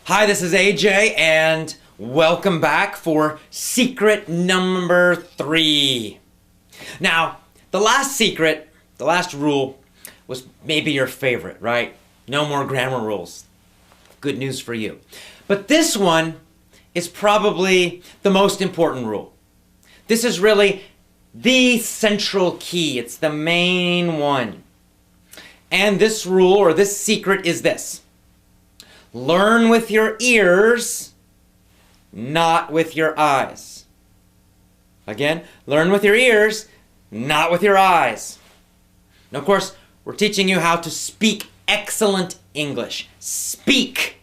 Hi, this is AJ, and welcome back for secret number 3. Now, the last secret, the last rule, was maybe your favorite, right? No more grammar rules. Good news for you. But this one is probably the most important rule. This is really the central key. It's the main one. And this rule, or this secret, is this. Learn with your ears, not with your eyes. Again, learn with your ears, not with your eyes. Now, of course, we're teaching you how to speak excellent English. Speak.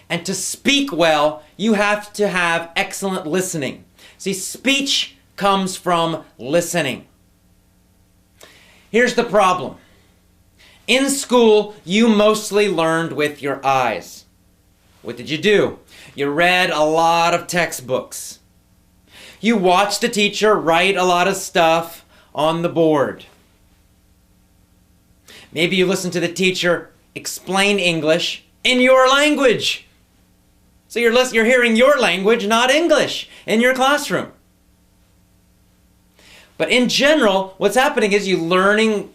And to speak well, you have to have excellent listening. See, speech comes from listening. Here's the problem. In school, you mostly learned with your eyes. What did you do? You read a lot of textbooks. You watched the teacher write a lot of stuff on the board. Maybe you listened to the teacher explain English in your language. So you're hearing your language, not English, in your classroom. But in general, what's happening is you learning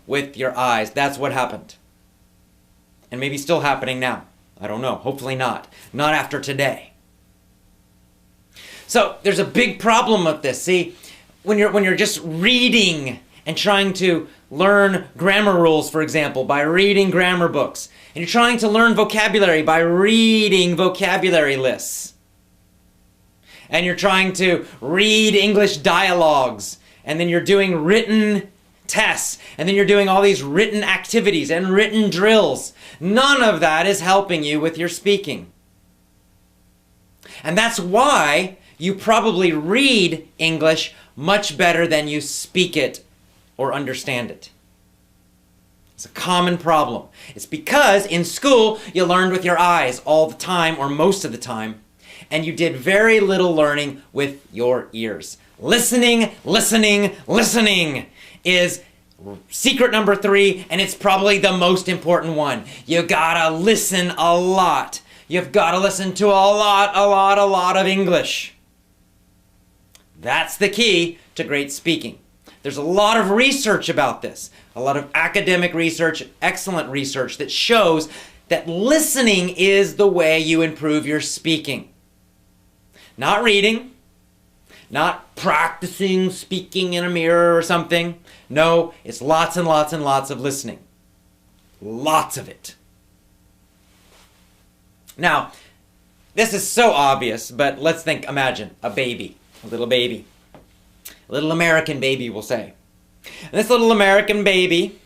with your eyes. That's what happened. And maybe still happening now. I don't know. Hopefully not. Not after today. So there's a big problem with this. See, when you're just reading and trying to learn grammar rules, for example, by reading grammar books, and you're trying to learn vocabulary by reading vocabulary lists, and you're trying to read English dialogues, and then you're doing written tests, and then you're doing all these written activities and written drills. None of that is helping you with your speaking. And that's why you probably read English much better than you speak it or understand it. It's a common problem. It's because in school you learned with your eyes all the time or most of the time, and you did very little learning with your ears. Listening is secret number 3, and it's probably the most important one. You gotta listen a lot. You've gotta listen to a lot of English. That's the key to great speaking. There's a lot of research about this, a lot of academic research, excellent research that shows that listening is the way you improve your speaking. Not reading, not practicing speaking in a mirror or something. No, it's lots and lots and lots of listening. Lots of it. Now, this is so obvious, but let's imagine a baby, a little baby. A little American baby, we'll say. And this little American baby,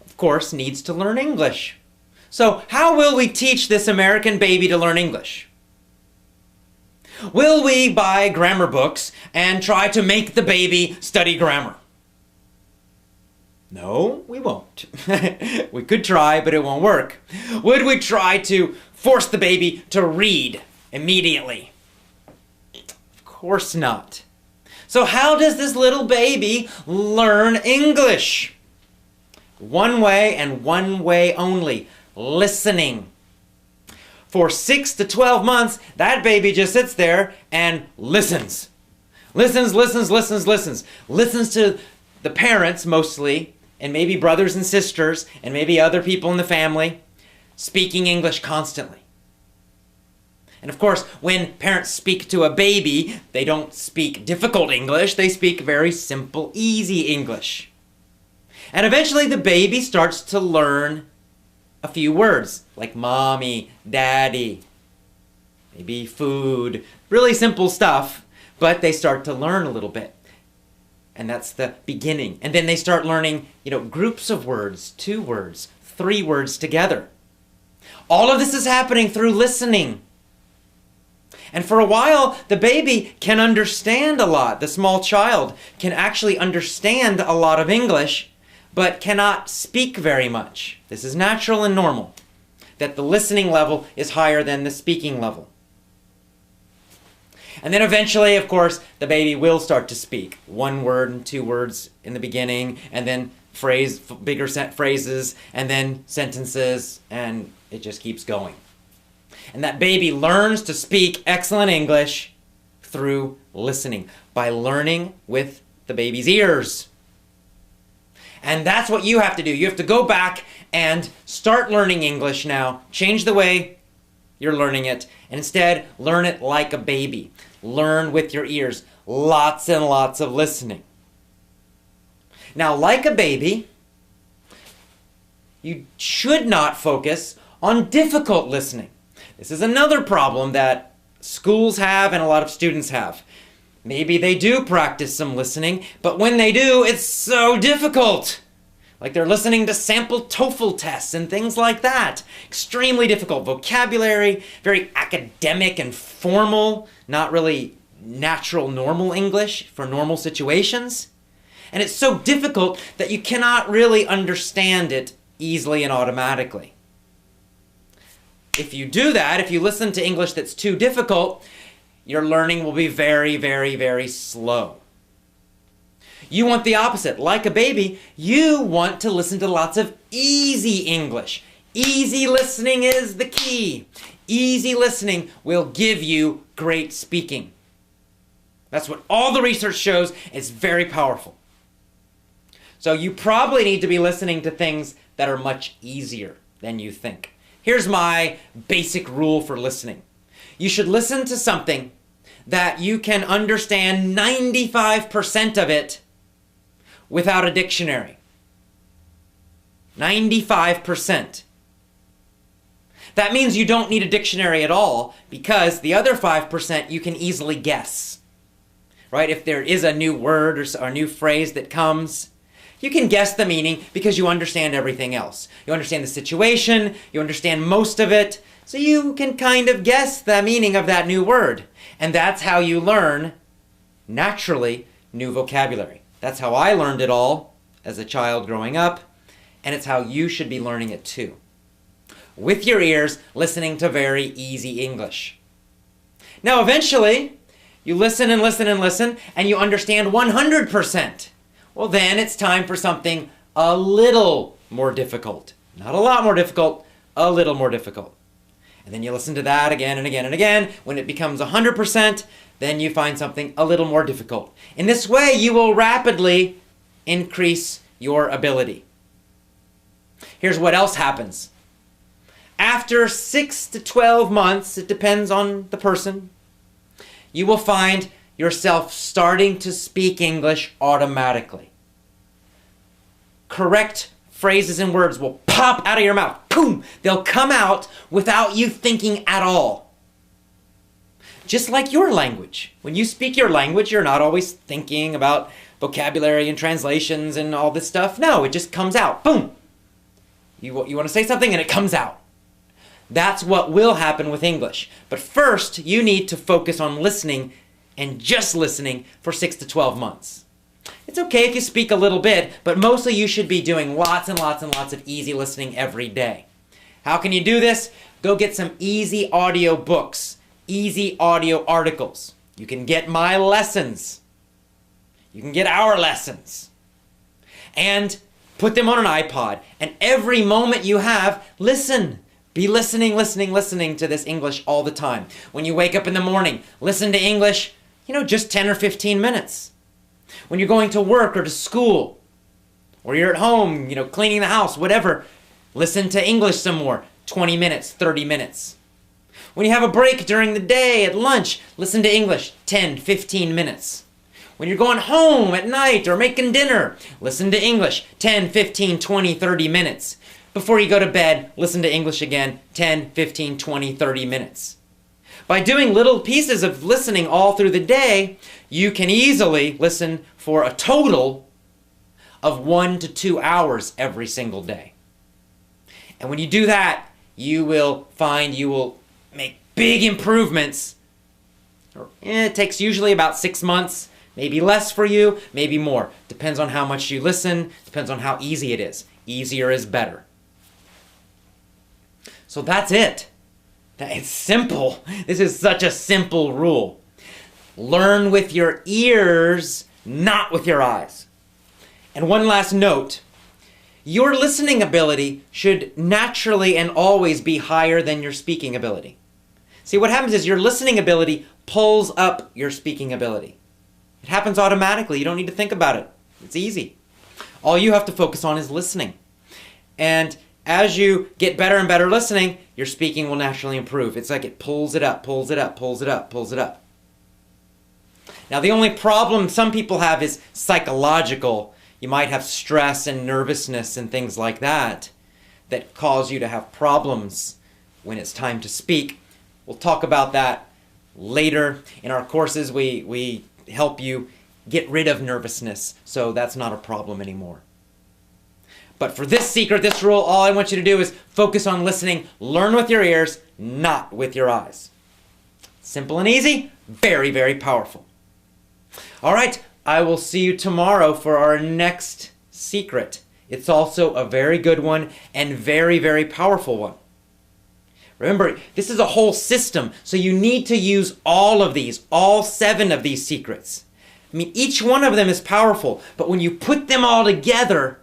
of course, needs to learn English. So how will we teach this American baby to learn English? Will we buy grammar books and try to make the baby study grammar? No, we won't. We could try, but it won't work. Would we try to force the baby to read immediately? Of course not. So how does this little baby learn English? One way and one way only, listening. For 6 to 12 months, that baby just sits there and listens. Listens to the parents mostly, and maybe brothers and sisters, and maybe other people in the family, speaking English constantly. And of course, when parents speak to a baby, they don't speak difficult English, they speak very simple, easy English. And eventually the baby starts to learn a few words, like mommy, daddy, maybe food, really simple stuff, but they start to learn a little bit. And that's the beginning. And then they start learning, groups of words, 2 words, 3 words together. All of this is happening through listening. And for a while, the baby can understand a lot. The small child can actually understand a lot of English, but cannot speak very much. This is natural and normal, that the listening level is higher than the speaking level. And then eventually, of course, the baby will start to speak 1 word and 2 words in the beginning, and then phrases, and then sentences, and it just keeps going. And that baby learns to speak excellent English through listening, by learning with the baby's ears. And that's what you have to do. You have to go back and start learning English now. Change the way you're learning it, and instead learn it like a baby. Learn with your ears. Lots and lots of listening. Now, like a baby, you should not focus on difficult listening. This is another problem that schools have and a lot of students have. Maybe they do practice some listening, but when they do, it's so difficult. Like they're listening to sample TOEFL tests and things like that. Extremely difficult vocabulary, very academic and formal, not really natural, normal English for normal situations. And it's so difficult that you cannot really understand it easily and automatically. If you do that, if you listen to English that's too difficult, your learning will be very, very, very slow. You want the opposite. Like a baby, you want to listen to lots of easy English. Easy listening is the key. Easy listening will give you great speaking. That's what all the research shows. It's very powerful. So you probably need to be listening to things that are much easier than you think. Here's my basic rule for listening. You should listen to something that you can understand 95% of it without a dictionary. 95%. That means you don't need a dictionary at all, because the other 5% you can easily guess. Right? If there is a new word or a new phrase that comes, you can guess the meaning because you understand everything else. You understand the situation, you understand most of it, so you can kind of guess the meaning of that new word. And that's how you learn, naturally, new vocabulary. That's how I learned it all as a child growing up, and it's how you should be learning it too. With your ears, listening to very easy English. Now eventually, you listen and listen and listen, and you understand 100%. Well, then it's time for something a little more difficult. Not a lot more difficult, a little more difficult. And then you listen to that again and again and again. When it becomes 100%, then you find something a little more difficult. In this way, you will rapidly increase your ability. Here's what else happens. After 6 to 12 months, it depends on the person, you will find yourself starting to speak English automatically. Correct phrases and words will pop out of your mouth. Boom! They'll come out without you thinking at all. Just like your language. When you speak your language, you're not always thinking about vocabulary and translations and all this stuff. No, it just comes out. Boom! You want to say something and it comes out. That's what will happen with English. But first, you need to focus on listening and just listening for 6 to 12 months. It's okay if you speak a little bit, but mostly you should be doing lots and lots and lots of easy listening every day. How can you do this? Go get some easy audio books, easy audio articles. You can get my lessons. You can get our lessons. And put them on an iPod. And every moment you have, listen. Be listening to this English all the time. When you wake up in the morning, listen to English, just 10 or 15 minutes. When you're going to work or to school, or you're at home, cleaning the house, whatever, listen to English some more, 20 minutes, 30 minutes. When you have a break during the day at lunch, listen to English, 10, 15 minutes. When you're going home at night or making dinner, listen to English, 10, 15, 20, 30 minutes. Before you go to bed, listen to English again, 10, 15, 20, 30 minutes. By doing little pieces of listening all through the day, you can easily listen for a total of 1 to 2 hours every single day. And when you do that, you will find you will make big improvements. It takes usually about 6 months, maybe less for you, maybe more. Depends on how much you listen, depends on how easy it is. Easier is better. So that's it. It's simple. This is such a simple rule. Learn with your ears, not with your eyes. And one last note. your listening ability should naturally and always be higher than your speaking ability. See, what happens is your listening ability pulls up your speaking ability. It happens automatically. You don't need to think about it. It's easy. All you have to focus on is listening. And as you get better and better listening, your speaking will naturally improve. It's like it pulls it up, pulls it up, pulls it up, pulls it up. Now, the only problem some people have is psychological. You might have stress and nervousness and things like that that cause you to have problems when it's time to speak. We'll talk about that later. In our courses, we help you get rid of nervousness, so that's not a problem anymore. But for this secret, this rule, all I want you to do is focus on listening. Learn with your ears, not with your eyes. Simple and easy, very, very powerful. All right, I will see you tomorrow for our next secret. It's also a very good one and very, very powerful one. Remember, this is a whole system, so you need to use all of these, all 7 of these secrets. I mean, each one of them is powerful, but when you put them all together,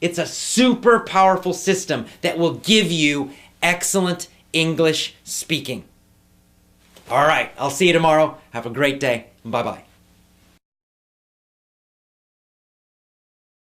it's a super powerful system that will give you excellent English speaking. All right, I'll see you tomorrow. Have a great day. Bye-bye.